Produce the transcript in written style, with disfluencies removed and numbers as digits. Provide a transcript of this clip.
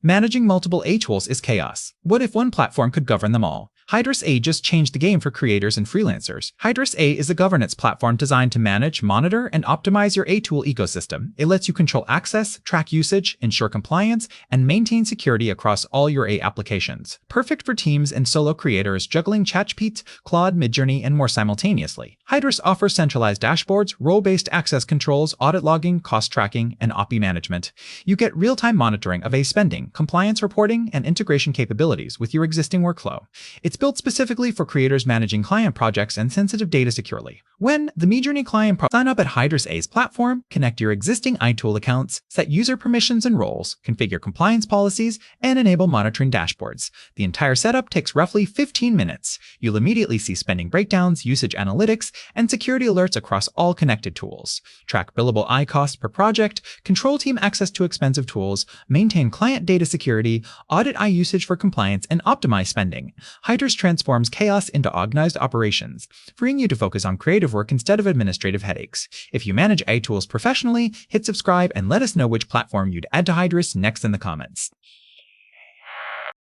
Managing multiple AI tools is chaos. What if one platform could govern them all? Hydrus AI just changed the game for creators and freelancers. Hydrus AI is a governance platform designed to manage, monitor, and optimize your AI tool ecosystem. It lets you control access, track usage, ensure compliance, and maintain security across all your AI applications. Perfect for teams and solo creators juggling ChatGPT, Claude, Midjourney, and more simultaneously. Hydrus offers centralized dashboards, role-based access controls, audit logging, cost tracking, and OPI management. You get real-time monitoring of AI spending, compliance reporting, and integration capabilities with your existing workflow. It's built specifically for creators managing client projects and sensitive data securely. When the Midjourney client sign up at Hydrus AI's platform, connect your existing iTool accounts, set user permissions and roles, configure compliance policies, and enable monitoring dashboards. The entire setup takes roughly 15 minutes. You'll immediately see spending breakdowns, usage analytics, and security alerts across all connected tools. Track billable AI costs per project, control team access to expensive tools, maintain client data security, audit AI usage for compliance, and optimize spending. Hydrus transforms chaos into organized operations, freeing you to focus on creative work instead of administrative headaches. If you manage AI tools professionally, hit subscribe and let us know which platform you'd add to Hydrus next in the comments.